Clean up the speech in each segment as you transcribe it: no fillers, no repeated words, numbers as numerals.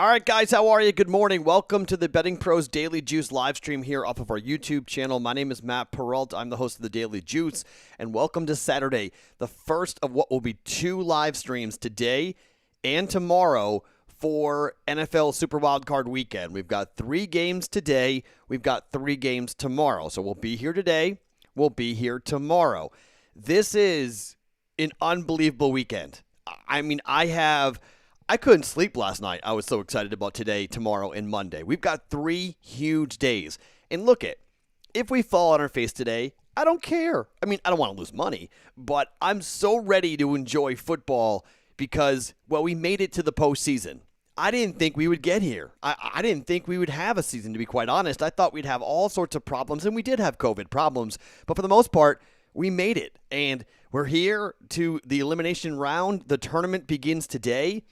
All right, guys, how are you? Good morning. Welcome to the Betting Pros Daily Juice live stream here off of our YouTube channel. My name is Matt Perrault. I'm the host of the Daily Juice, and welcome to Saturday, the first of what will be two live streams today and tomorrow for NFL Super Wildcard Weekend. We've got 3 games today. We've got 3 games tomorrow. So we'll be here today. We'll be here tomorrow. This is an unbelievable weekend. I mean, I couldn't sleep last night. I was so excited about today, tomorrow, and Monday. We've got 3 huge days. And look if we fall on our face today, I don't care. I mean, I don't want to lose money, but I'm so ready to enjoy football because, well, we made it to the postseason. I didn't think we would get here. I didn't think we would have a season, to be quite honest. I thought we'd have all sorts of problems, and we did have COVID problems. But for the most part, we made it. And we're here to the elimination round. The tournament begins today.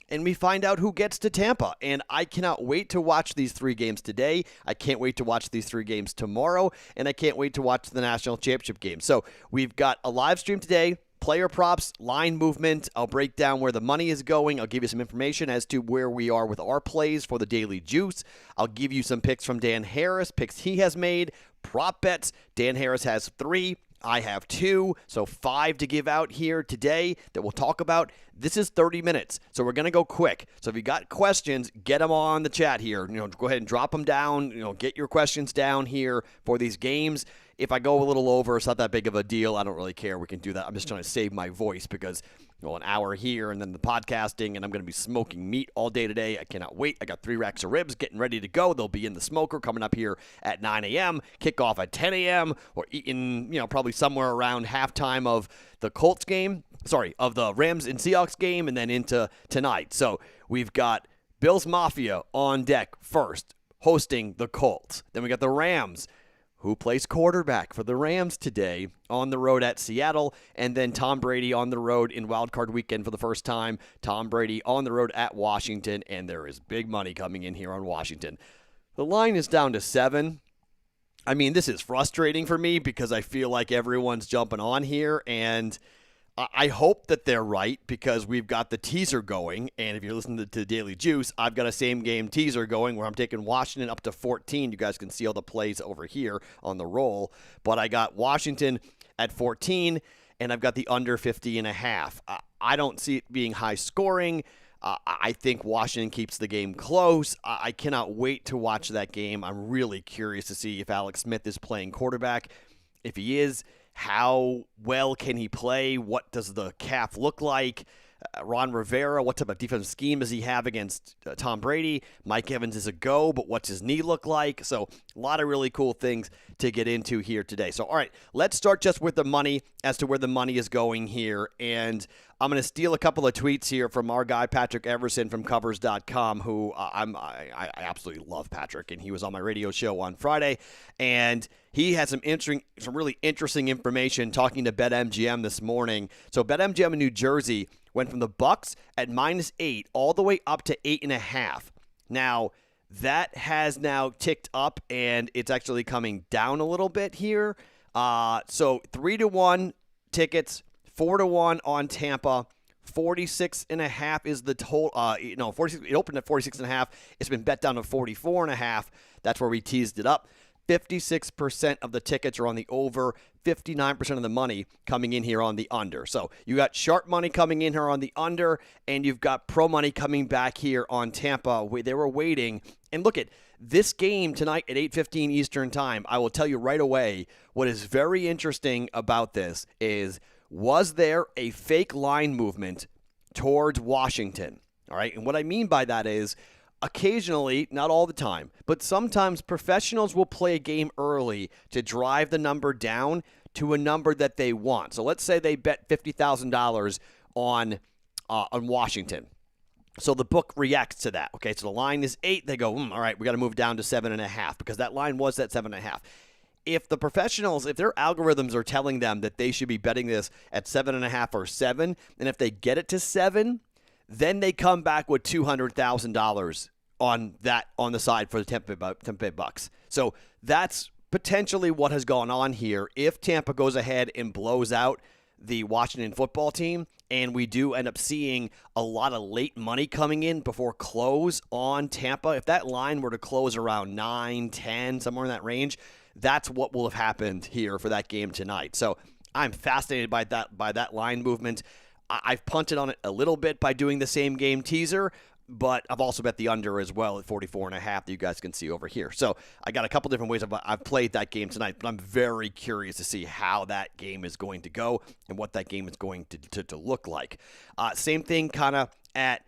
And we find out who gets to Tampa. And I cannot wait to watch these 3 games today. I can't wait to watch these 3 games tomorrow. And I can't wait to watch the national championship game. So we've got a live stream today, player props, line movement. I'll break down where the money is going. I'll give you some information as to where we are with our plays for the Daily Juice. I'll give you some picks from Dan Harris, picks he has made, prop bets. Dan Harris has 3. I have 2, so 5 to give out here today that we'll talk about. This is 30 minutes, so we're going to go quick. So if you got questions, get them on the chat here. Go ahead and drop them down. Get your questions down here for these games. If I go a little over, it's not that big of a deal. I don't really care. We can do that. I'm just trying to save my voice because, an hour here and then the podcasting, and I'm going to be smoking meat all day today. I cannot wait. I got 3 racks of ribs getting ready to go. They'll be in the smoker coming up here at 9 a.m., kickoff at 10 a.m., or eating, probably somewhere around halftime of the Colts game. Of the Rams and Seahawks game, and then into tonight. So we've got Bills Mafia on deck first, hosting the Colts. Then we got the Rams, who plays quarterback for the Rams today, on the road at Seattle, and then Tom Brady on the road in Wildcard Weekend for the first time. Tom Brady on the road at Washington, and there is big money coming in here on Washington. The line is down to 7. I mean, this is frustrating for me because I feel like everyone's jumping on here, and I hope that they're right because we've got the teaser going, and if you're listening to Daily Juice, I've got a same-game teaser going where I'm taking Washington up to 14. You guys can see all the plays over here on the roll, but I got Washington at 14, and I've got the under 50.5. I don't see it being high scoring. I think Washington keeps the game close. I cannot wait to watch that game. I'm really curious to see if Alex Smith is playing quarterback. If he is, how well can he play? What does the calf look like? Ron Rivera, what type of defensive scheme does he have against Tom Brady? Mike Evans is a go, but what's his knee look like? So a lot of really cool things to get into here today. So, all right, let's start just with the money as to where the money is going here. And I'm going to steal a couple of tweets here from our guy, Patrick Everson from Covers.com, who I absolutely love Patrick. And he was on my radio show on Friday. And he had some really interesting information talking to BetMGM this morning. So BetMGM in New Jersey went from the Bucks at -8 all the way up to 8.5. Now, that has now ticked up, and it's actually coming down a little bit here. So 3-1 tickets, 4-1 on Tampa. 46.5 is the total. 46. It opened at 46.5. It's been bet down to 44.5. That's where we teased it up. 56% of the tickets are on the over, 59% of the money coming in here on the under. So you got sharp money coming in here on the under, and you've got pro money coming back here on Tampa. They were waiting. And look at this game tonight at 8:15 Eastern Time. I will tell you right away what is very interesting about this is, was there a fake line movement towards Washington? All right, and what I mean by that is, occasionally, not all the time, but sometimes professionals will play a game early to drive the number down to a number that they want. So let's say they bet $50,000 on Washington. So the book reacts to that. Okay, so the line is 8. They go, all right, we got to move down to 7.5 because that line was at 7.5. If the professionals, if their algorithms are telling them that they should be betting this at 7.5 or 7, and if they get it to 7, then they come back with $200,000 on the side for the Tampa Bay Bucks. So that's potentially what has gone on here. If Tampa goes ahead and blows out the Washington football team, and we do end up seeing a lot of late money coming in before close on Tampa. If that line were to close around 9, 10, somewhere in that range, that's what will have happened here for that game tonight. So I'm fascinated by that line movement. I've punted on it a little bit by doing the same game teaser, but I've also bet the under as well at 44.5 that you guys can see over here. So I got a couple different ways I've played that game tonight, but I'm very curious to see how that game is going to go and what that game is going to look like. Same thing kind of at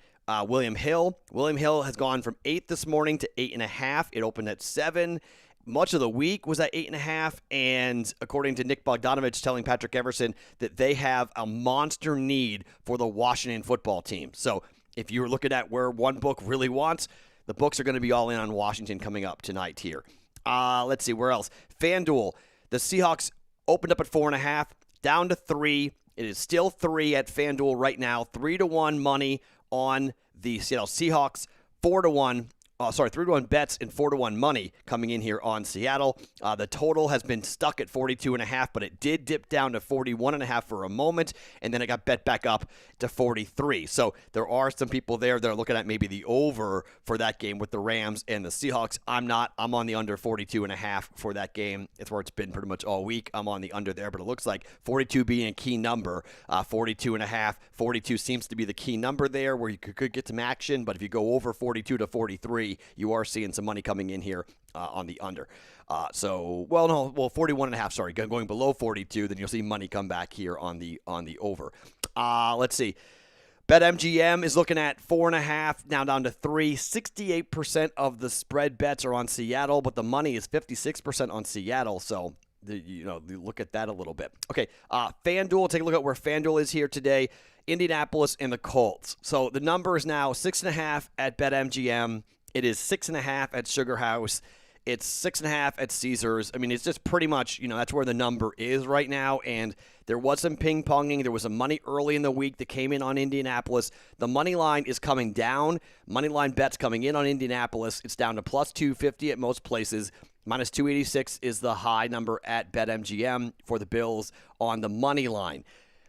William Hill. William Hill has gone from 8 this morning to 8.5. It opened at 7. Much of the week was at 8.5, and according to Nick Bogdanovich telling Patrick Everson that they have a monster need for the Washington football team. So if you're looking at where one book really wants, the books are going to be all in on Washington coming up tonight here. Let's see, where else? FanDuel. The Seahawks opened up at 4.5, down to 3. It is still 3 at FanDuel right now. 3-1 money on the Seattle Seahawks. 3-1 bets and 4-1 money coming in here on Seattle. The total has been stuck at 42.5, but it did dip down to 41.5 for a moment, and then it got bet back up to 43. So there are some people there that are looking at maybe the over for that game with the Rams and the Seahawks. I'm not. I'm on the under 42.5 for that game. It's where it's been pretty much all week. I'm on the under there, but it looks like 42 being a key number. 42.5, 42 seems to be the key number there where you could get some action, but if you go over 42 to 43, you are seeing some money coming in here on the under. 41.5, sorry. Going below 42, then you'll see money come back here on the over. Let's see. BetMGM is looking at 4.5, now down to 3. 68% of the spread bets are on Seattle, but the money is 56% on Seattle, so you look at that a little bit. Okay, FanDuel, take a look at where FanDuel is here today. Indianapolis and the Colts. So the number is now 6.5 at BetMGM. It is 6.5 at Sugar House. It's 6.5 at Caesars. I mean, it's just pretty much, that's where the number is right now. And there was some ping-ponging. There was some money early in the week that came in on Indianapolis. The money line is coming down. Money line bets coming in on Indianapolis. It's down to plus 250 at most places. Minus 286 is the high number at BetMGM for the Bills on the money line.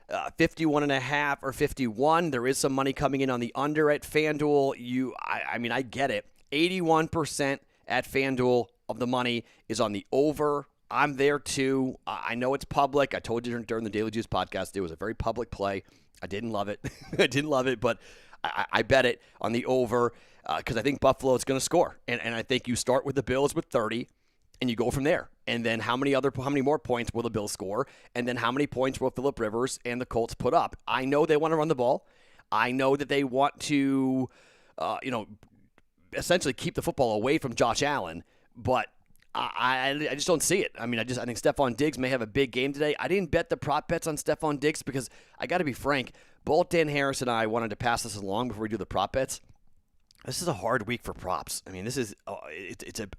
51.5 or 51. There is some money coming in on the under at FanDuel. I get it. 81% at FanDuel of the money is on the over. I'm there too. I know it's public. I told you during the Daily Juice podcast, it was a very public play. I didn't love it. But I bet it on the over because I think Buffalo is going to score. And I think you start with the Bills with 30. And you go from there. And then how many more points will the Bills score? And then how many points will Phillip Rivers and the Colts put up? I know they want to run the ball. I know that they want to, essentially keep the football away from Josh Allen. But I just don't see it. I mean, I think Stephon Diggs may have a big game today. I didn't bet the prop bets on Stephon Diggs because I got to be frank. Both Dan Harris and I wanted to pass this along before we do the prop bets. This is a hard week for props. I mean, this is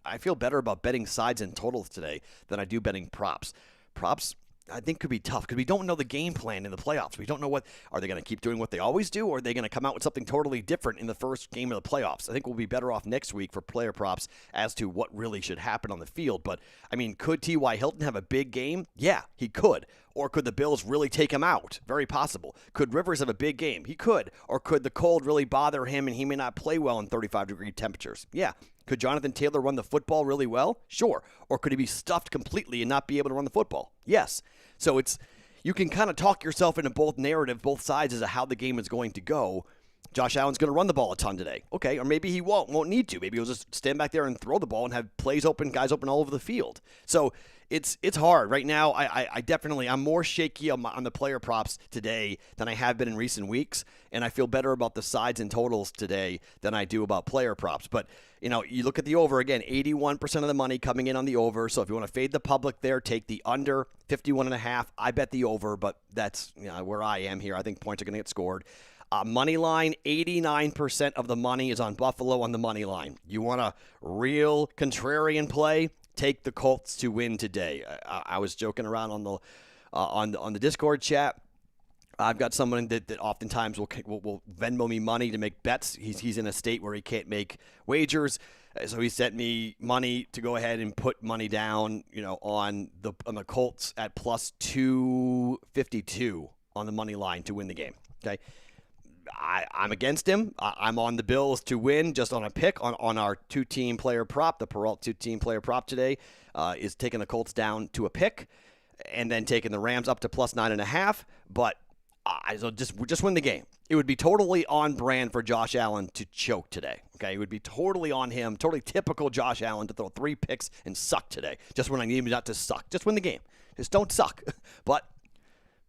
I feel better about betting sides and totals today than I do betting props. Props, I think, could be tough because we don't know the game plan in the playoffs. We don't know are they going to keep doing what they always do, or are they going to come out with something totally different in the first game of the playoffs? I think we'll be better off next week for player props as to what really should happen on the field. But, I mean, could T.Y. Hilton have a big game? Yeah, he could. Or could the Bills really take him out? Very possible. Could Rivers have a big game? He could. Or could the cold really bother him and he may not play well in 35-degree temperatures? Yeah. Could Jonathan Taylor run the football really well? Sure. Or could he be stuffed completely and not be able to run the football? Yes. So you can kind of talk yourself into both both sides as to how the game is going to go. Josh Allen's going to run the ball a ton today. Okay, or maybe he won't need to. Maybe he'll just stand back there and throw the ball and have plays open, guys open all over the field. So it's hard. Right now, I'm more shaky on the player props today than I have been in recent weeks, and I feel better about the sides and totals today than I do about player props. But, you look at the over, again, 81% of the money coming in on the over. So if you want to fade the public there, take the under, 51.5. I bet the over, but that's where I am here. I think points are going to get scored. Money line, 89% of the money is on Buffalo on the money line. You want a real contrarian play? Take the Colts to win today. I was joking around on the Discord chat. I've got someone that oftentimes will Venmo me money to make bets. He's in a state where he can't make wagers, so he sent me money to go ahead and put money down, on the Colts at plus 252. on the money line to win the game. Okay. I'm against him. I'm on the Bills to win just on a pick on our two-team player prop. The Perrault two-team player prop today is taking the Colts down to a pick and then taking the Rams up to plus 9.5. But so just win the game. It would be totally on brand for Josh Allen to choke today. Okay, it would be totally on him, totally typical Josh Allen to throw 3 picks and suck today. Just when I need him not to suck. Just win the game. Just don't suck. But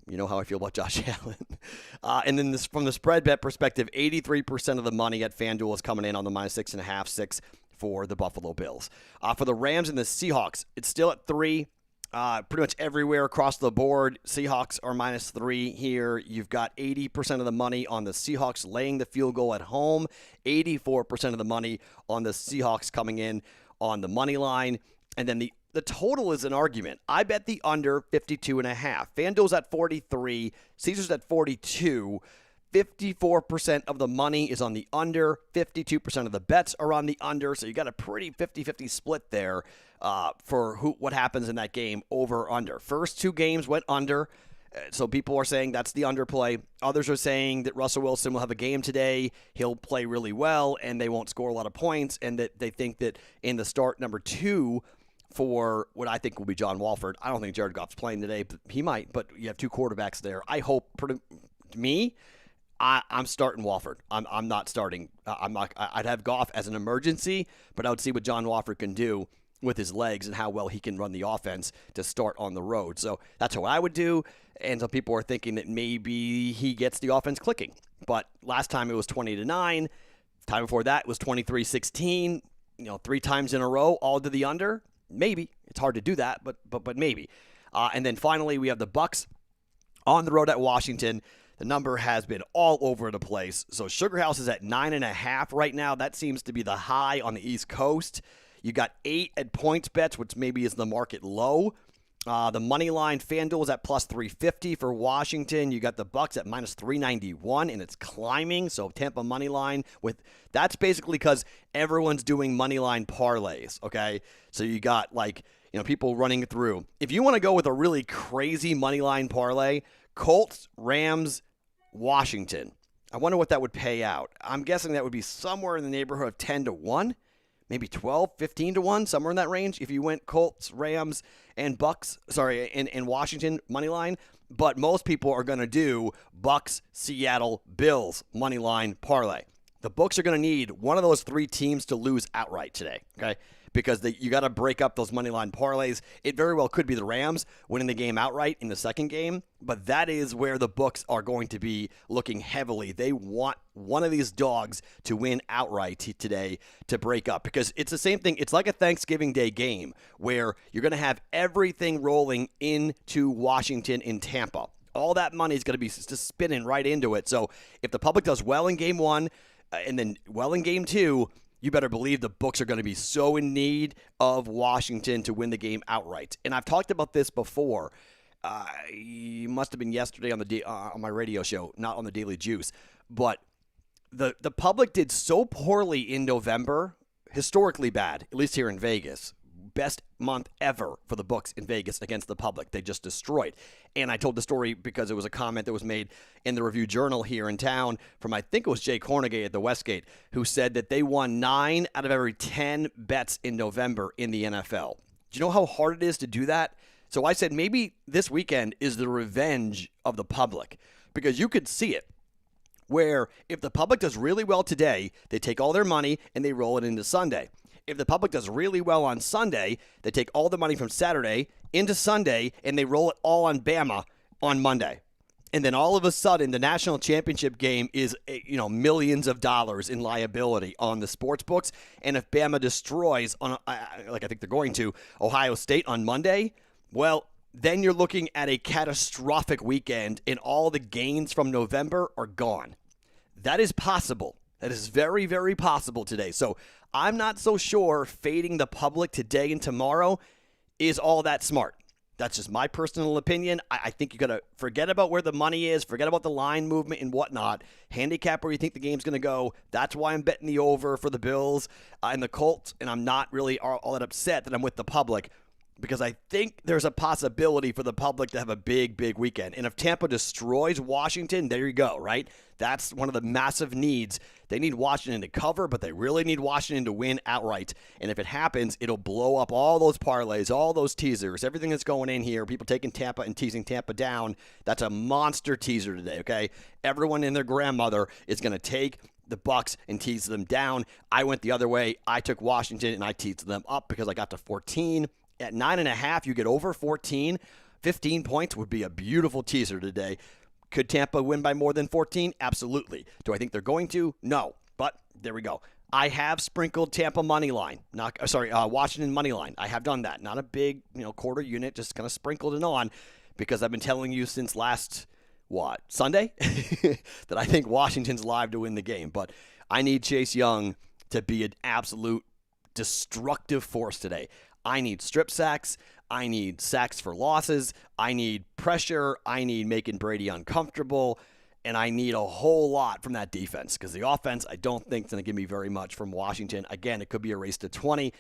you know how I feel about Josh Allen. And then from the spread bet perspective, 83% of the money at FanDuel is coming in on the minus 6.5, 6 for the Buffalo Bills. For the Rams and the Seahawks, it's still at 3. Pretty much everywhere across the board. Seahawks are minus 3 here. You've got 80% of the money on the Seahawks laying the field goal at home. 84% of the money on the Seahawks coming in on the money line. And then the total is an argument. I bet the under 52.5. FanDuel's at 43. Caesars at 42. 54% of the money is on the under. 52% of the bets are on the under. So you got a pretty 50-50 split there for what happens in that game over or under. First 2 games went under. So people are saying that's the underplay. Others are saying that Russell Wilson will have a game today. He'll play really well, and they won't score a lot of points, and that they think that in the start number 2 for what I think will be John Walford. I don't think Jared Goff's playing today, but he might. But you have 2 quarterbacks there. I hope, I'm starting Walford. I'm not starting. I'd have Goff as an emergency, but I would see what John Walford can do with his legs and how well he can run the offense to start on the road. So that's what I would do. And some people are thinking that maybe he gets the offense clicking. But last time it was 20-9. Time before that it was 23-16. 3 times in a row, all to the under. Maybe. It's hard to do that, but maybe. And then finally, we have the Bucs on the road at Washington. The number has been all over the place. So Sugar House is at 9.5 right now. That seems to be the high on the East Coast. You got 8 at points bets, which maybe is the market low. The money line, FanDuel is at plus 350 for Washington. You got the Bucs at minus 391, and it's climbing. So Tampa money line that's basically because everyone's doing money line parlays. Okay, so you got people running through. If you want to go with a really crazy money line parlay, Colts, Rams, Washington. I wonder what that would pay out. I'm guessing that would be somewhere in the neighborhood of 10-1. Maybe 12, 15-1, somewhere in that range if you went Colts, Rams, and Washington money line. But most people are going to do Bucs, Seattle, Bills money line parlay. The books are going to need one of those 3 teams to lose outright today, okay? Because you got to break up those money line parlays. It very well could be the Rams winning the game outright in the second game, but that is where the books are going to be looking heavily. They want one of these dogs to win outright today to break up, because it's the same thing. It's like a Thanksgiving Day game where you're going to have everything rolling into Washington in Tampa. All that money is going to be just spinning right into it. So if the public does well in game 1 and then well in game 2, you better believe the books are going to be so in need of Washington to win the game outright. And I've talked about this before. It must have been yesterday on my radio show, not on the Daily Juice. But the public did so poorly in November, historically bad, at least here in Vegas. Best month ever for the books in Vegas against the public. They just destroyed. And I told the story because it was a comment that was made in the Review Journal here in town from, I think it was Jay Cornegay at the Westgate, who said that they won 9 out of every 10 bets in November in the NFL. Do you know how hard it is to do that? So I said maybe this weekend is the revenge of the public, because you could see it. Where if the public does really well today, they take all their money and they roll it into Sunday. If the public does really well on Sunday, they take all the money from Saturday into Sunday and they roll it all on Bama on Monday. And then all of a sudden, the national championship game is, millions of dollars in liability on the sports books. And if Bama destroys, like I think they're going to, Ohio State on Monday, well, then you're looking at a catastrophic weekend and all the gains from November are gone. That is possible. That is very, very possible today. So I'm not so sure fading the public today and tomorrow is all that smart. That's just my personal opinion. I think you got to forget about where the money is, forget about the line movement and whatnot. Handicap where you think the game's going to go. That's why I'm betting the over for the Bills and the Colts, and I'm not really all that upset that I'm with the public. because I think there's a possibility for the public to have a big, big weekend. And if Tampa destroys Washington, there you go, right? That's one of the massive needs. They need Washington to cover, but they really need Washington to win outright. And if it happens, it'll blow up all those parlays, all those teasers, everything that's going in here, people taking Tampa and teasing Tampa down. That's a monster teaser today, okay? Everyone and their grandmother is going to take the Bucks and tease them down. I went the other way. I took Washington and I teased them up because I got to 14. At 9.5, you get over 14. 15 points would be a beautiful teaser today. Could Tampa win by more than 14? Absolutely. Do I think they're going to? No. But there we go. I have sprinkled Tampa money line. Washington money line. I have done that. Not a big, quarter unit. Just kind of sprinkled it on because I've been telling you since last Sunday that I think Washington's live to win the game. But I need Chase Young to be an absolute destructive force today. I need strip sacks. I need sacks for losses. I need pressure. I need making Brady uncomfortable. And I need a whole lot from that defense because the offense, I don't think, is going to give me very much from Washington. Again, it could be a race to 20.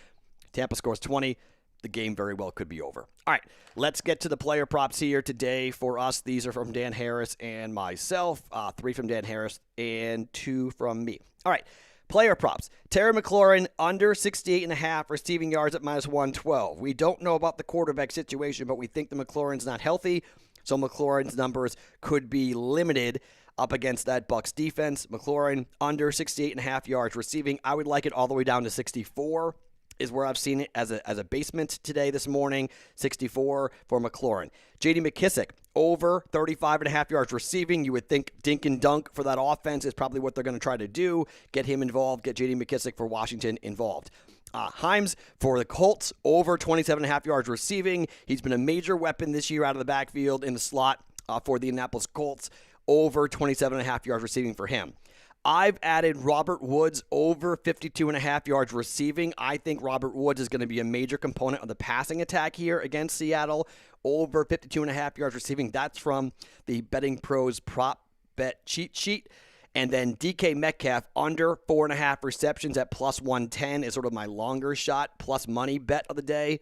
Tampa scores 20. The game very well could be over. All right, let's get to the player props here today for us. These are from Dan Harris and myself. 3 from Dan Harris and 2 from me. All right. Player props. Terry McLaurin under 68.5 receiving yards at -112. We don't know about the quarterback situation, but we think the McLaurin's not healthy, so McLaurin's numbers could be limited up against that Bucs defense. McLaurin under 68.5 yards receiving. I would like it all the way down to 64 is where I've seen it as a basement today this morning. 64 for McLaurin. J.D. McKissick over 35.5 yards receiving. You would think dink and dunk for that offense is probably what they're going to try to do. Get him involved. Get J.D. McKissick for Washington involved. Himes for the Colts over 27.5 yards receiving. He's been a major weapon this year out of the backfield in the slot for the Indianapolis Colts. Over 27.5 yards receiving for him. I've added Robert Woods over 52.5 yards receiving. I think Robert Woods is going to be a major component of the passing attack here against Seattle. Over 52.5 yards receiving. That's from the Betting Pros prop bet cheat sheet. And then DK Metcalf under 4.5 receptions at +110 is sort of my longer shot plus money bet of the day.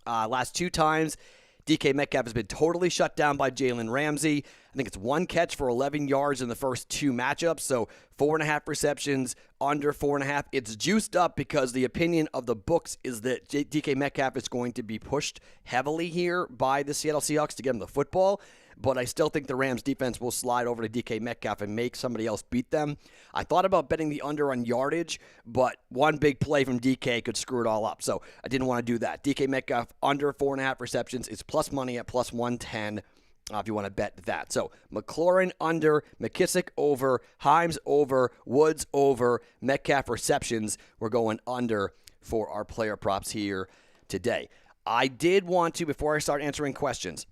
Last 2 times, DK Metcalf has been totally shut down by Jalen Ramsey. I think it's 1 catch for 11 yards in the first 2 matchups. So 4.5 receptions, under 4.5. It's juiced up because the opinion of the books is that DK Metcalf is going to be pushed heavily here by the Seattle Seahawks to get him the football. But I still think the Rams defense will slide over to DK Metcalf and make somebody else beat them. I thought about betting the under on yardage, but one big play from DK could screw it all up. So I didn't want to do that. DK Metcalf under 4.5 receptions is plus money at +110 if you want to bet that. So McLaurin under, McKissick over, Himes over, Woods over, Metcalf receptions. We're going under for our player props here today. I did want to, before I start answering questions,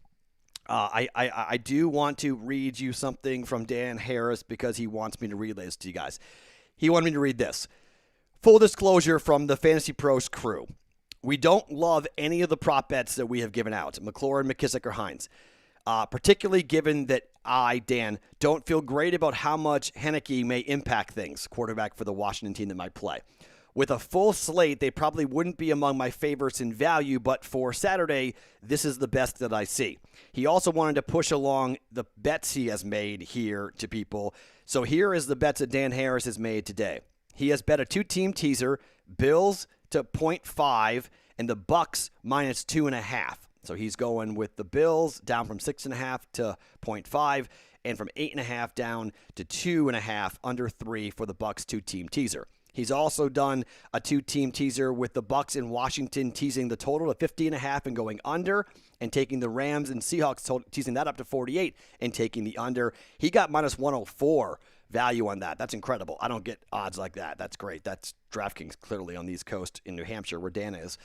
I do want to read you something from Dan Harris because he wants me to relay this to you guys. He wanted me to read this. Full disclosure from the Fantasy Pros crew. We don't love any of the prop bets that we have given out, McLaurin, McKissick, or Hines. Particularly given that I, Dan, don't feel great about how much Heineke may impact things, quarterback for the Washington team that might play. With a full slate, they probably wouldn't be among my favorites in value, but for Saturday, this is the best that I see. He also wanted to push along the bets he has made here to people. So here is the bets that Dan Harris has made today. He has bet a 2-team teaser, Bills to 0.5, and the Bucks -2.5. So he's going with the Bills down from 6.5 to 0.5, and from 8.5 down to 2.5, under 3 for the Bucks 2-team teaser. He's also done a 2-team teaser with the Bucks in Washington teasing the total to 50.5 and going under, and taking the Rams and Seahawks teasing that up to 48 and taking the under. He got -104 value on that. That's incredible. I don't get odds like that. That's great. That's DraftKings clearly on the East Coast in New Hampshire where Dan is.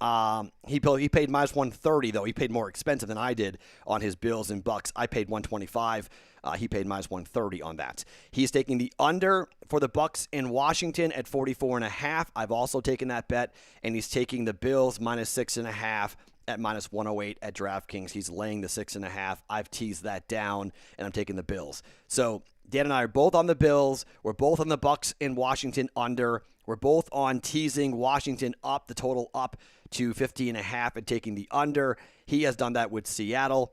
He paid -130 though. He paid more expensive than I did on his Bills and Bucks. I paid 125. He paid -130 on that. He's taking the under for the Bucks in Washington at 44.5. I've also taken that bet, and he's taking the Bills -6.5 at -108 at DraftKings. He's laying the 6.5. I've teased that down, and I'm taking the Bills. So Dan and I are both on the Bills. We're both on the Bucks in Washington under. We're both on teasing Washington up, the total up to 50.5 and taking the under. He has done that with Seattle.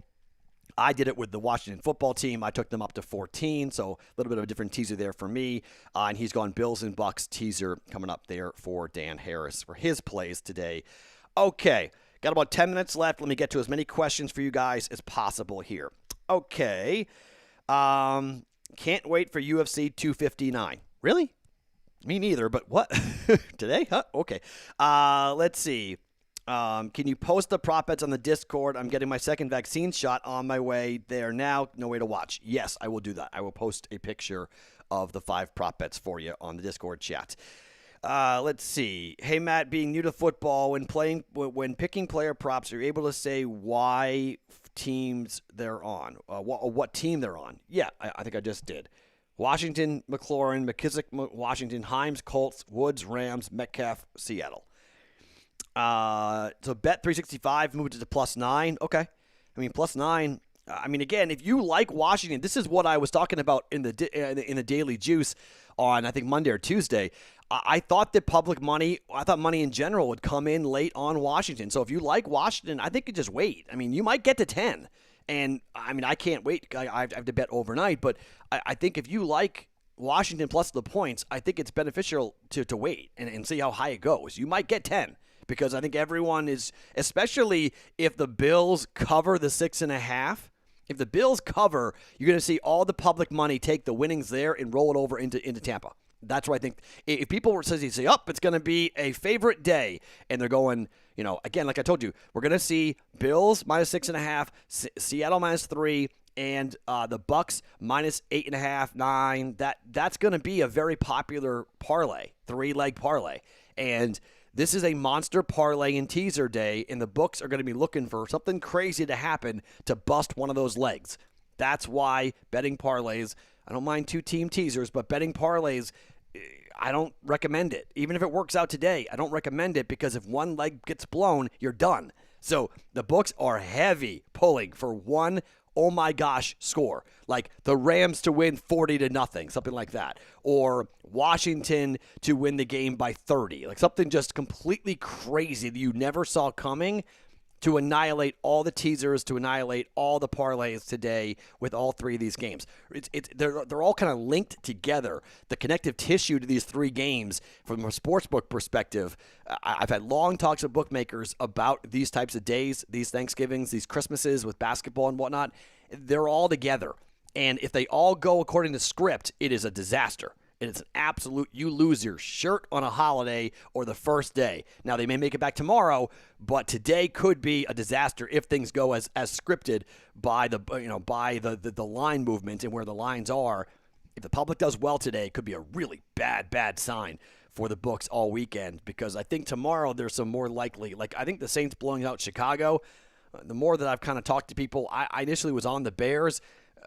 I did it with the Washington football team. I took them up to 14, so a little bit of a different teaser there for me. And he's gone Bills and Bucks teaser coming up there for Dan Harris for his plays today. Okay, got about 10 minutes left. Let me get to as many questions for you guys as possible here. Okay, can't wait for UFC 259. Really? Me neither, but what? Today? Huh? Okay. Let's see. Can you post the prop bets on the Discord? I'm getting my second vaccine shot on my way there now. No way to watch. Yes, I will do that. I will post a picture of the 5 prop bets for you on the Discord chat. Let's see. Hey, Matt, being new to football, when picking player props, are you able to say why teams they're on? What team they're on? Yeah, I think I just did. Washington, McLaurin, McKissick, Washington, Himes, Colts, Woods, Rams, Metcalf, Seattle. So bet 365 moved it to +9. Okay. I mean, +9. I mean, again, if you like Washington, this is what I was talking about in the Daily Juice on, I think, Monday or Tuesday. I thought that money in general would come in late on Washington. So if you like Washington, I think you just wait. I mean, you might get to 10. And, I mean, I can't wait. I have to bet overnight. But I think if you like Washington plus the points, I think it's beneficial to wait and see how high it goes. You might get 10 because I think everyone is, especially if the Bills cover the 6.5. If the Bills cover, you're going to see all the public money take the winnings there and roll it over into Tampa. That's what I think. If people were to say, it's going to be a favorite day, and they're going, again, like I told you, we're going to see Bills -6.5, Seattle -3, and the Bucks -8.5, 9. That's going to be a very popular parlay, 3-leg parlay. And this is a monster parlay and teaser day, and the books are going to be looking for something crazy to happen to bust one of those legs. That's why betting parlays, I don't mind 2-team teasers, but betting parlays, I don't recommend it. Even if it works out today, I don't recommend it because if one leg gets blown, you're done. So the books are heavy pulling for one oh my gosh score, like the Rams to win 40-0, something like that, or Washington to win the game by 30, like something just completely crazy that you never saw coming, to annihilate all the teasers, to annihilate all the parlays today with all 3 of these games. They're all kind of linked together. The connective tissue to these 3 games from a sportsbook perspective, I've had long talks with bookmakers about these types of days, these Thanksgivings, these Christmases with basketball and whatnot. They're all together. And if they all go according to script, it is a disaster. And it's an absolute, you lose your shirt on a holiday or the first day. Now, they may make it back tomorrow, but today could be a disaster if things go as scripted by the line movement and where the lines are. If the public does well today, it could be a really bad sign for the books all weekend, because I think tomorrow there's some more likely, like I think the Saints blowing out Chicago, the more that I've kind of talked to people, I initially was on the Bears.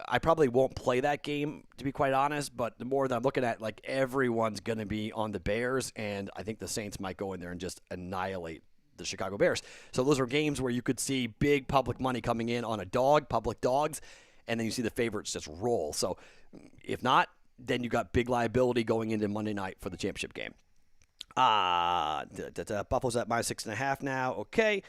I probably won't play that game, to be quite honest, but the more that I'm looking at, like, everyone's going to be on the Bears, and I think the Saints might go in there and just annihilate the Chicago Bears. So those are games where you could see big public money coming in on a dog, public dogs, and then you see the favorites just roll. So if not, then you got big liability going into Monday night for the championship game. Buffalo's at -6.5 now. Okay.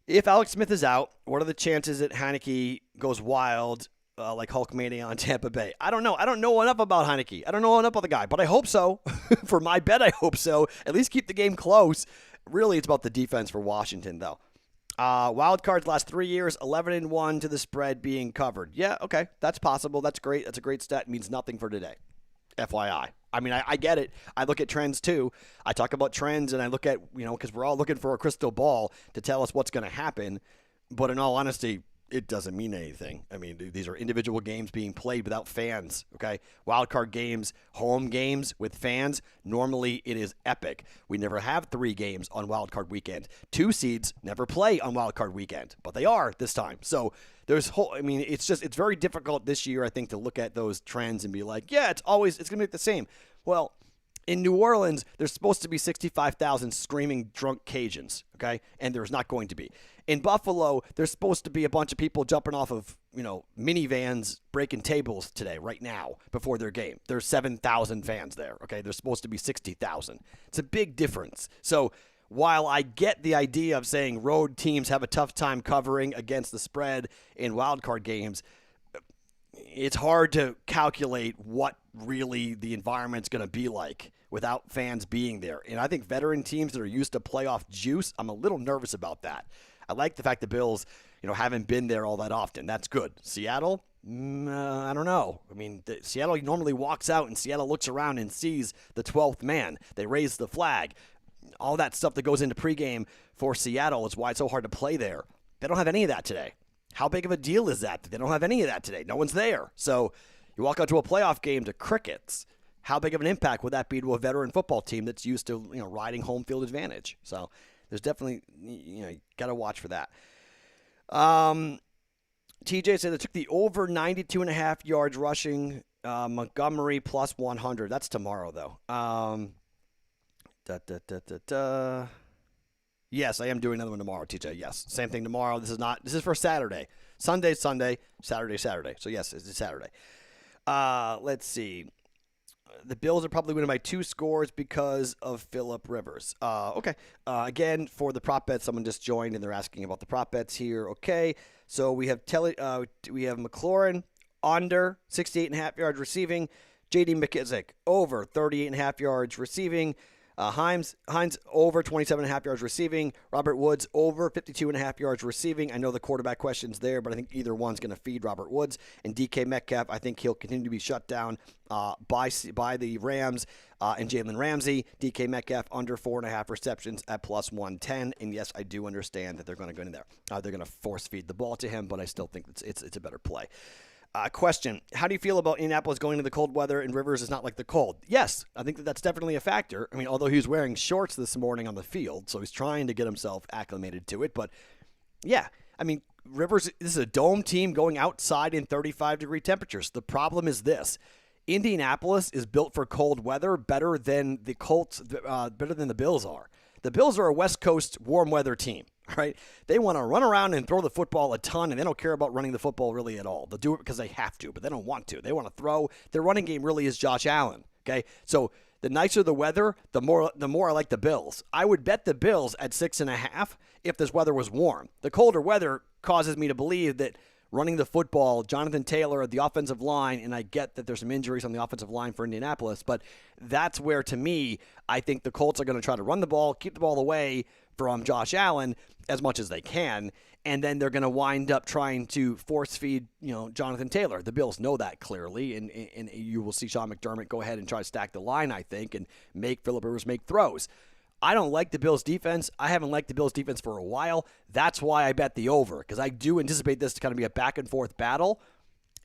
If Alex Smith is out, what are the chances that Heineke goes wild like Hulkmania on Tampa Bay? I don't know. I don't know enough about Heineke. I don't know enough about the guy, but I hope so. For my bet, I hope so. At least keep the game close. Really, it's about the defense for Washington, though. Wild cards last 3 years, 11-1 to the spread being covered. Yeah, okay. That's possible. That's great. That's a great stat. It means nothing for today. FYI. I mean, I get it. I look at trends, too. I talk about trends, and I look at, because we're all looking for a crystal ball to tell us what's going to happen. But in all honesty, it doesn't mean anything. I mean, these are individual games being played without fans, okay? Wild card games, home games with fans, normally it is epic. We never have 3 games on wild card weekend. 2 seeds never play on wild card weekend, but they are this time. So it's very difficult this year, I think, to look at those trends and be like, yeah, it's going to be the same. Well, in New Orleans, there's supposed to be 65,000 screaming drunk Cajuns, okay? And there's not going to be. In Buffalo, there's supposed to be a bunch of people jumping off of minivans breaking tables today, right now, before their game. There's 7,000 fans there, okay? There's supposed to be 60,000. It's a big difference. So while I get the idea of saying road teams have a tough time covering against the spread in wildcard games, it's hard to calculate what really the environment's going to be like without fans being there. And I think veteran teams that are used to playoff juice, I'm a little nervous about that. I like the fact the Bills, haven't been there all that often. That's good. Seattle, I don't know. I mean, Seattle normally walks out and Seattle looks around and sees the 12th man. They raise the flag. All that stuff that goes into pregame for Seattle is why it's so hard to play there. They don't have any of that today. How big of a deal is that? They don't have any of that today. No one's there. So you walk out to a playoff game to crickets. How big of an impact would that be to a veteran football team that's used to riding home field advantage? So there's definitely, you got to watch for that. TJ said they took the over 92.5 yards rushing. Montgomery plus 100. That's tomorrow, though. Yes, I am doing another one tomorrow, TJ. Yes, same thing tomorrow. This is for Saturday. Sunday, Saturday. So, yes, it's Saturday. Let's see. The Bills are probably winning by 2 scores because of Phillip Rivers. Okay. Again, for the prop bets, someone just joined and they're asking about the prop bets here. Okay. So we have McLaurin under 68.5 yards receiving. J.D. McKissick over 38.5 yards receiving. Hines over 27.5 yards receiving. Robert Woods over 52.5 yards receiving. I know the quarterback question's there, but I think either one's going to feed Robert Woods. And DK Metcalf, I think he'll continue to be shut down by the Rams and Jalen Ramsey. DK Metcalf under 4.5 receptions at plus 110. And yes, I do understand that they're going to go in there. They're going to force feed the ball to him, but I still think it's a better play. Question, how do you feel about Indianapolis going into the cold weather and Rivers is not like the cold? Yes, I think that's definitely a factor. I mean, although he was wearing shorts this morning on the field, so he's trying to get himself acclimated to it. But, yeah, I mean, Rivers, this is a dome team going outside in 35-degree temperatures. The problem is this. Indianapolis is built for cold weather better than the Colts, better than the Bills are. The Bills are a West Coast warm weather team. Right? They want to run around and throw the football a ton, and they don't care about running the football really at all. They'll do it because they have to, but they don't want to. They want to throw. Their running game really is Josh Allen. Okay? So the nicer the weather, the more I like the Bills. I would bet the Bills at 6.5 if this weather was warm. The colder weather causes me to believe that running the football, Jonathan Taylor at the offensive line, and I get that there's some injuries on the offensive line for Indianapolis, but that's where, to me, I think the Colts are going to try to run the ball, keep the ball away from Josh Allen as much as they can, and then they're going to wind up trying to force feed, Jonathan Taylor. The Bills know that clearly, and you will see Sean McDermott go ahead and try to stack the line, I think, and make Phillip Rivers make throws. I don't like the Bills' defense. I haven't liked the Bills' defense for a while. That's why I bet the over, because I do anticipate this to kind of be a back-and-forth battle,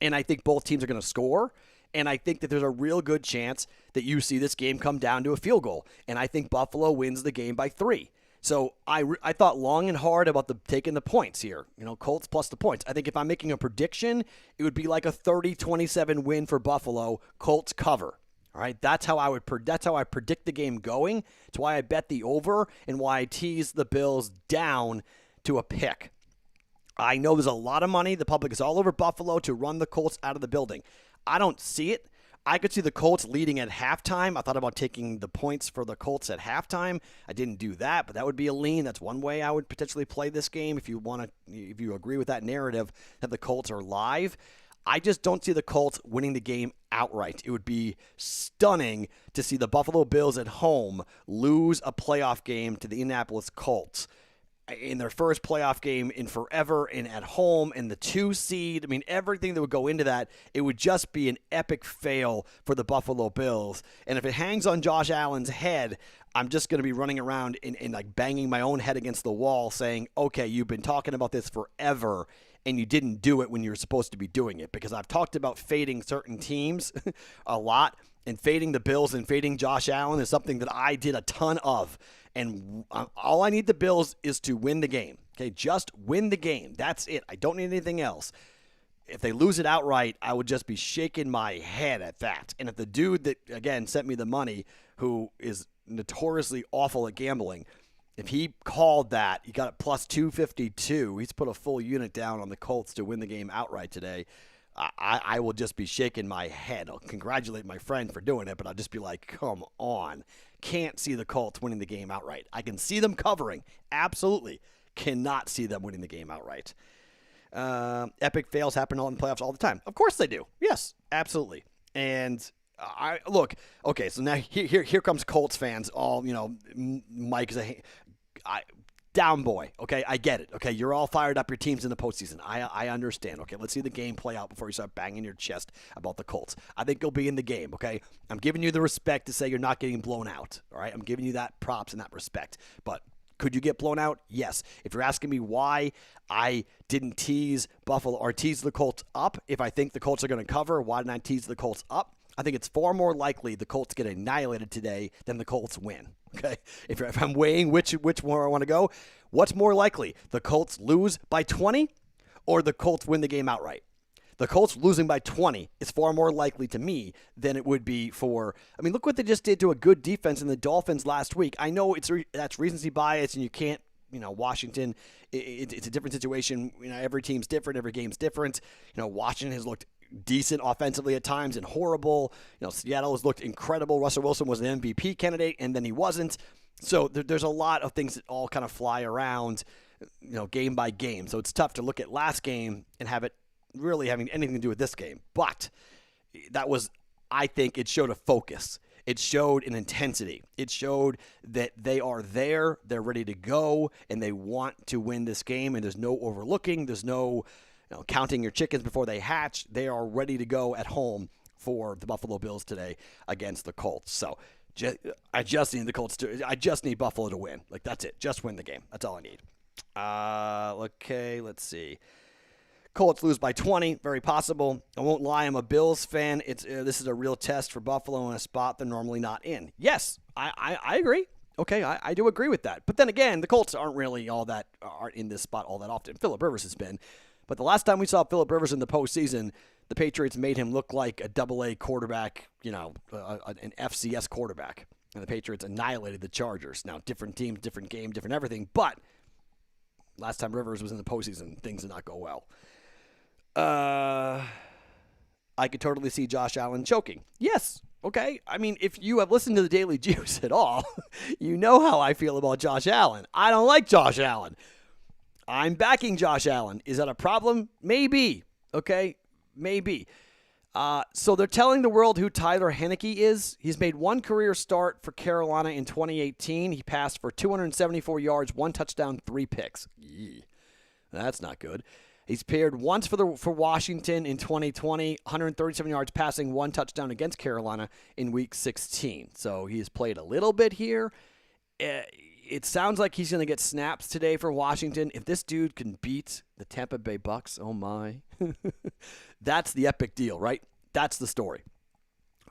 and I think both teams are going to score, and I think that there's a real good chance that you see this game come down to a field goal, and I think Buffalo wins the game by 3. So I thought long and hard about taking the points here, Colts plus the points. I think if I'm making a prediction, it would be like a 30-27 win for Buffalo, Colts cover. All right, that's how I predict the game going. It's why I bet the over and why I tease the Bills down to a pick. I know there's a lot of money. The public is all over Buffalo to run the Colts out of the building. I don't see it. I could see the Colts leading at halftime. I thought about taking the points for the Colts at halftime. I didn't do that, but that would be a lean. That's one way I would potentially play this game if you agree with that narrative that the Colts are live. I just don't see the Colts winning the game outright. It would be stunning to see the Buffalo Bills at home lose a playoff game to the Indianapolis Colts in their first playoff game in forever and at home and the 2 seed. I mean, everything that would go into that, it would just be an epic fail for the Buffalo Bills. And if it hangs on Josh Allen's head, I'm just going to be running around and like banging my own head against the wall saying, okay, you've been talking about this forever and you didn't do it when you were supposed to be doing it, because I've talked about fading certain teams a lot, and fading the Bills and fading Josh Allen is something that I did a ton of. And all I need the Bills is to win the game. Okay, just win the game. That's it. I don't need anything else. If they lose it outright, I would just be shaking my head at that. And if the dude that, again, sent me the money, who is notoriously awful at gambling, If he called that, he got it plus 252. He's put a full unit down on the Colts to win the game outright today. I will just be shaking my head. I'll congratulate my friend for doing it, but I'll just be like, come on. Can't see the Colts winning the game outright. I can see them covering. Absolutely. Cannot see them winning the game outright. Epic fails happen in the playoffs all the time. Of course they do. Yes, absolutely. And look, okay, so now here comes Colts fans. All, Mike is down boy. Okay, I get it. Okay, you're all fired up. Your team's in the postseason. I understand. Okay, let's see the game play out before you start banging your chest about the Colts. I think you'll be in the game. Okay, I'm giving you the respect to say you're not getting blown out. All right, I'm giving you that props and that respect. But could you get blown out? Yes. If you're asking me why I didn't tease Buffalo or tease the Colts up, if I think the Colts are going to cover, why didn't I tease the Colts up? I think it's far more likely the Colts get annihilated today than the Colts win. Okay, if I'm weighing which one I want to go, what's more likely? The Colts lose by 20 or the Colts win the game outright? The Colts losing by 20 is far more likely to me than it would be for, look what they just did to a good defense in the Dolphins last week. I know that's recency bias and you can't, Washington, it's a different situation. Every team's different. Every game's different. Washington has looked decent offensively at times and horrible. Seattle has looked incredible. Russell Wilson was an MVP candidate, and then he wasn't. So there's a lot of things that all kind of fly around, game by game. So it's tough to look at last game and have it really having anything to do with this game. But that was, I think, it showed a focus. It showed an intensity. It showed that they are there, they're ready to go, and they want to win this game, and there's no overlooking, there's no counting your chickens before they hatch. They are ready to go at home for the Buffalo Bills today against the Colts. So I just need the Colts I just need Buffalo to win. Like, that's it. Just win the game. That's all I need. Okay, let's see. Colts lose by 20, very possible. I won't lie, I'm a Bills fan. This is a real test for Buffalo in a spot they're normally not in. Yes, I agree. Okay, I do agree with that. But then again, the Colts aren't in this spot all that often. Phillip Rivers has been. But the last time we saw Phillip Rivers in the postseason, the Patriots made him look like a double-A quarterback, an FCS quarterback. And the Patriots annihilated the Chargers. Now, different teams, different game, different everything. But last time Rivers was in the postseason, things did not go well. I could totally see Josh Allen choking. Yes. Okay. If you have listened to the Daily Juice at all, you know how I feel about Josh Allen. I don't like Josh Allen. I'm backing Josh Allen. Is that a problem? Maybe. Okay. Maybe. So they're telling the world who Tyler Heinicke is. He's made one career start for Carolina in 2018. He passed for 274 yards, 1 touchdown, 3 picks. Yee. That's not good. He's paired once for Washington in 2020, 137 yards passing, 1 touchdown against Carolina in Week 16. So he's played a little bit here. It sounds like he's going to get snaps today for Washington. If this dude can beat the Tampa Bay Bucks, oh my. That's the epic deal, right? That's the story.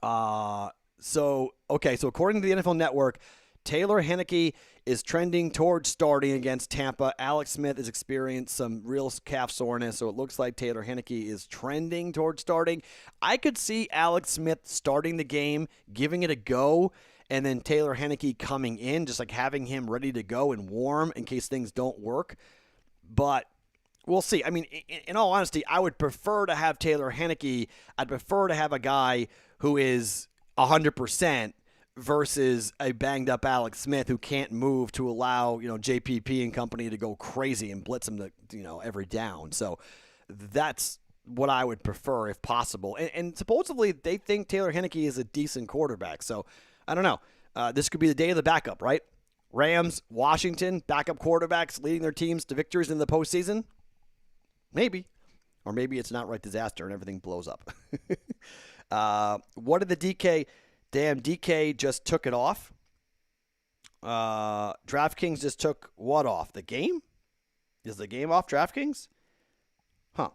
So according to the NFL Network, Taylor Heinicke is trending towards starting against Tampa. Alex Smith has experienced some real calf soreness, so it looks like Taylor Heinicke is trending towards starting. I could see Alex Smith starting the game, giving it a go, and then Taylor Heinicke coming in, just like having him ready to go and warm in case things don't work. But we'll see. In all honesty, I would prefer to have Taylor Heinicke. I'd prefer to have a guy who is 100% versus a banged-up Alex Smith who can't move to allow, JPP and company to go crazy and blitz him to, every down. So that's what I would prefer if possible. And supposedly they think Taylor Heinicke is a decent quarterback. So I don't know. This could be the day of the backup, right? Rams, Washington, backup quarterbacks leading their teams to victories in the postseason? Maybe. Or maybe it's an outright disaster and everything blows up. What did the DK... Damn, DK just took it off. DraftKings just took what off? The game? Is the game off DraftKings? Huh.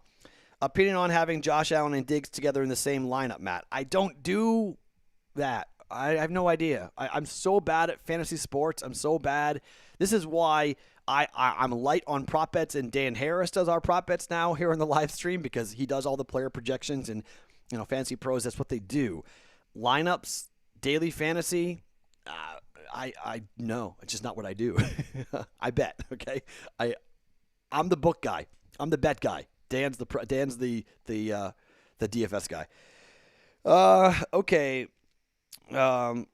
Opinion on having Josh Allen and Diggs together in the same lineup, Matt. I don't do that. I have no idea. I'm so bad at fantasy sports. I'm so bad. This is why I'm light on prop bets, and Dan Harris does our prop bets now here on the live stream because he does all the player projections, and Fantasy Pros, that's what they do. Lineups, daily fantasy, I no, it's just not what I do. I bet. Okay, I'm the book guy. I'm the bet guy. Dan's the DFS guy. Okay.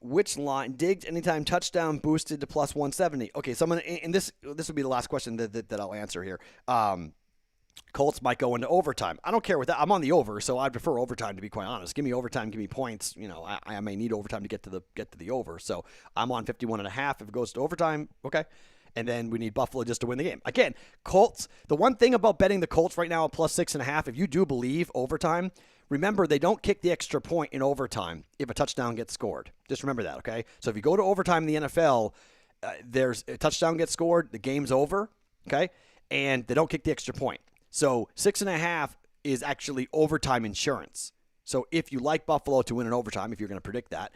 Which line? Diggs anytime touchdown boosted to plus 170. Okay, so I'm gonna, and this will be the last question that I'll answer here. Colts might go into overtime. I don't care what that. I'm on the over, so I prefer overtime, to be quite honest. Give me overtime, give me points. You know, I may need overtime to get to the over. So I'm on 51.5. If it goes to overtime, okay. And then we need Buffalo just to win the game. Again, Colts. The one thing about betting the Colts right now at plus 6.5, if you do believe overtime, remember they don't kick the extra point in overtime if a touchdown gets scored. Just remember that, okay? So if you go to overtime in the NFL, there's a touchdown gets scored, the game's over, okay? And they don't kick the extra point. So 6.5 is actually overtime insurance. So if you like Buffalo to win in overtime, if you're going to predict that,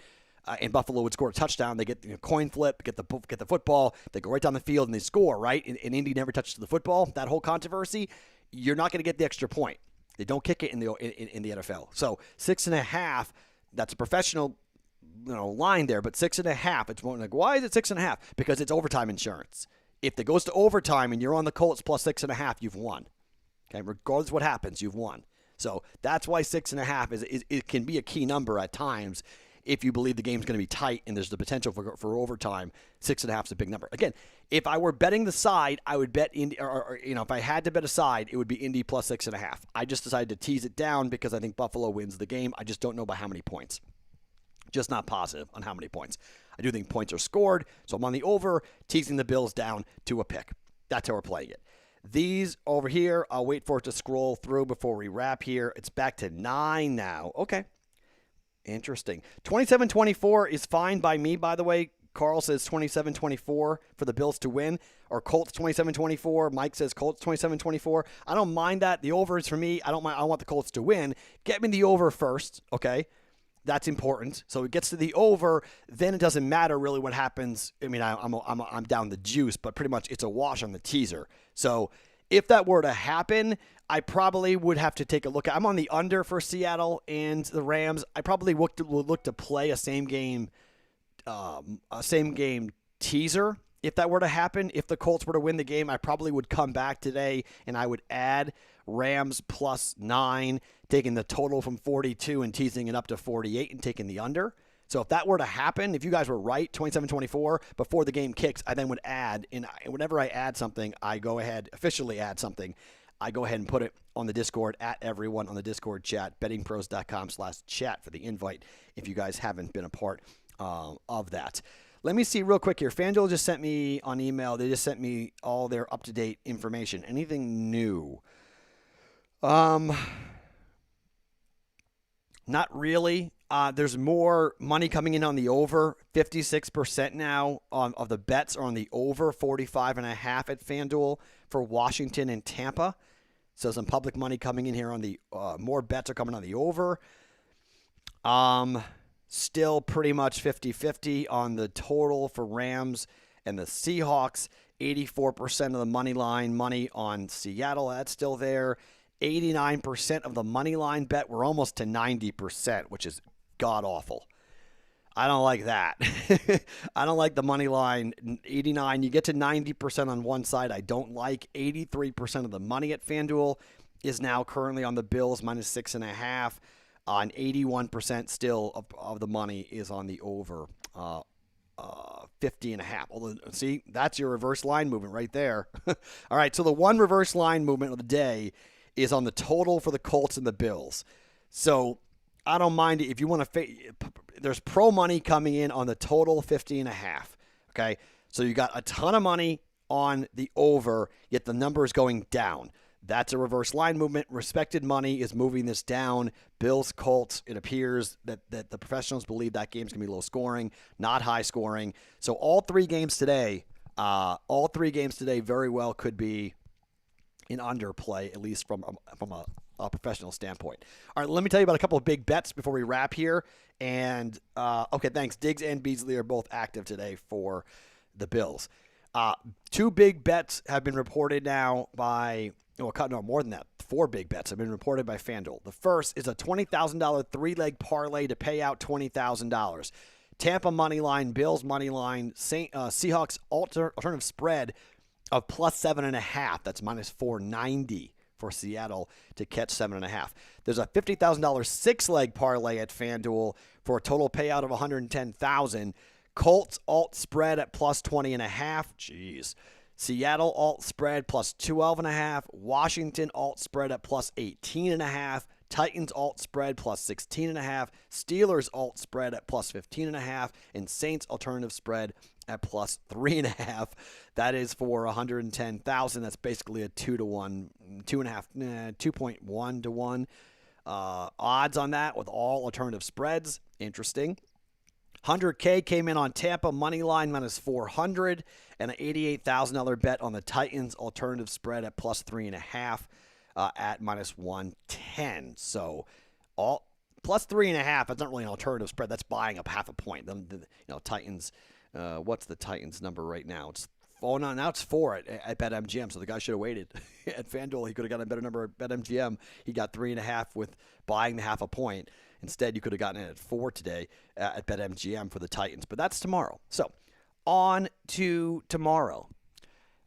and Buffalo would score a touchdown, they get coin flip, get the football, they go right down the field and they score, right? And Indy never touches the football. That whole controversy, you're not going to get the extra point. They don't kick it in the NFL. So 6.5, that's a professional line there, but 6.5. It's more like, why is it 6.5? Because it's overtime insurance. If it goes to overtime and you're on the Colts plus 6.5, you've won. Okay, regardless of what happens, you've won. So that's why 6.5 is it can be a key number at times. If you believe the game's going to be tight and there's the potential for overtime, 6.5 is a big number. Again, if I were betting the side, I would bet Indy, or if I had to bet a side, it would be Indy plus 6.5. I just decided to tease it down because I think Buffalo wins the game. I just don't know by how many points. Just not positive on how many points. I do think points are scored, so I'm on the over, teasing the Bills down to a pick. That's how we're playing it. These over here, I'll wait for it to scroll through before we wrap here. It's back to 9 now. Okay. Interesting. 27-24 is fine by me, by the way. Carl says 27-24 for the Bills to win, or Colts 27-24. Mike says Colts 27-24. I don't mind that. The over is for me. I don't mind. I want the Colts to win. Get me the over first, okay? That's important. So it gets to the over, then it doesn't matter really what happens. I mean, I'm down the juice, but pretty much it's a wash on the teaser. So if that were to happen, I probably would have to take a look. I'm on the under for Seattle and the Rams. I probably would look to play a same game teaser if that were to happen. If the Colts were to win the game, I probably would come back today and I would add Rams plus 9, taking the total from 42 and teasing it up to 48 and taking the under. So if that were to happen, if you guys were right, 27-24, before the game kicks, I then would add, and whenever I add something, I go ahead, officially add something, I go ahead and put it on the Discord at everyone on the Discord chat, bettingpros.com/chat for the invite if you guys haven't been a part of that. Let me see real quick here. FanDuel just sent me on email. They just sent me all their up-to-date information. Anything new? Not really. There's more money coming in on the over. 56% now of the bets are on the over. 45.5 at FanDuel for Washington and Tampa. So some public money coming in here on the more bets are coming on the over. Still pretty much 50-50 on the total for Rams and the Seahawks. 84% of the money line money on Seattle. That's still there. 89% of the money line bet. We're almost to 90%, which is god awful. I don't like that. I don't like the money line 89. You get to 90% on one side. I don't like 83% of the money at FanDuel is now currently on the Bills minus 6.5. And 81% still of the money is on the over 50.5. Although, see, that's your reverse line movement right there. All right, so the one reverse line movement of the day is on the total for the Colts and the Bills. So I don't mind it if you want to. There's pro money coming in on the total 50.5. Okay, so you got a ton of money on the over, yet the number is going down. That's a reverse line movement. Respected money is moving this down. Bills, Colts, it appears that the professionals believe that game's going to be low scoring, not high scoring. So all three games today very well could be in underplay, at least from a professional standpoint. All right, let me tell you about a couple of big bets before we wrap here. And, okay, thanks. Diggs and Beasley are both active today for the Bills. Two big bets have been reported now by... No, more than that. 4 big bets have been reported by FanDuel. The first is a $20,000 three-leg parlay to pay out $20,000. Tampa money line, Bills money line, Seahawks alternative spread of plus 7.5. That's minus 490 for Seattle to catch 7.5. There's a $50,000 six-leg parlay at FanDuel for a total payout of $110,000. Colts alt spread at plus 20.5. Jeez. Seattle alt spread plus 12.5. Washington alt spread at plus 18.5. Titans alt spread plus 16.5. Steelers alt spread at plus 15.5. And Saints alternative spread at plus 3.5. That is for $110,000. That's basically a 2-to-1, 2.1 to 1 odds on that with all alternative spreads. Interesting. 100K came in on Tampa money line minus 400, and an $88,000 bet on the Titans alternative spread at plus 3.5 at minus 110. So all plus 3.5. That's not really an alternative spread. That's buying up half a point. Titans. What's the Titans number right now? Now it's 4 at BetMGM. So the guy should have waited at FanDuel. He could have gotten a better number at BetMGM. He got 3.5 with buying the half a point. Instead, you could have gotten it at 4 today at BetMGM for the Titans. But that's tomorrow. So on to tomorrow.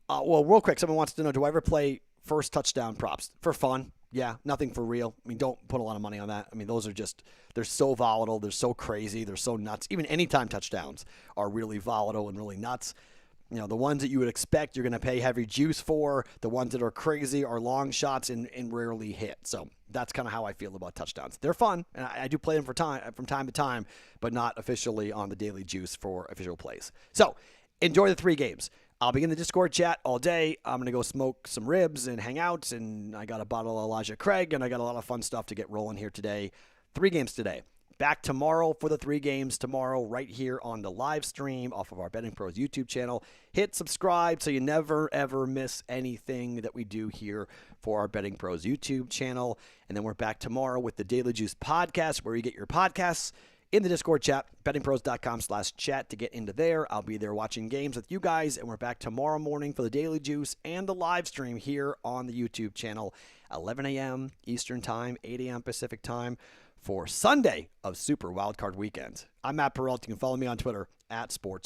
Real quick, someone wants to know, do I ever play first touchdown props? For fun. Yeah, nothing for real. I mean, don't put a lot of money on that. I mean, those are just, they're so volatile. They're so crazy. They're so nuts. Even anytime touchdowns are really volatile and really nuts. The ones that you would expect you're going to pay heavy juice for. The ones that are crazy are long shots and rarely hit. So that's kind of how I feel about touchdowns. They're fun, and I do play them from time to time, but not officially on the Daily Juice for official plays. So enjoy the 3 games. I'll be in the Discord chat all day. I'm going to go smoke some ribs and hang out, and I got a bottle of Elijah Craig, and I got a lot of fun stuff to get rolling here today. 3 games today. Back tomorrow for the 3 games tomorrow right here on the live stream off of our Betting Pros YouTube channel. Hit subscribe so you never, ever miss anything that we do here for our Betting Pros YouTube channel. And then we're back tomorrow with the Daily Juice podcast where you get your podcasts in the Discord chat, bettingpros.com/chat to get into there. I'll be there watching games with you guys, and we're back tomorrow morning for the Daily Juice and the live stream here on the YouTube channel, 11 a.m. Eastern Time, 8 a.m. Pacific Time, for Sunday of Super Wildcard Weekend. I'm Matt Perrault. You can follow me on Twitter @Sports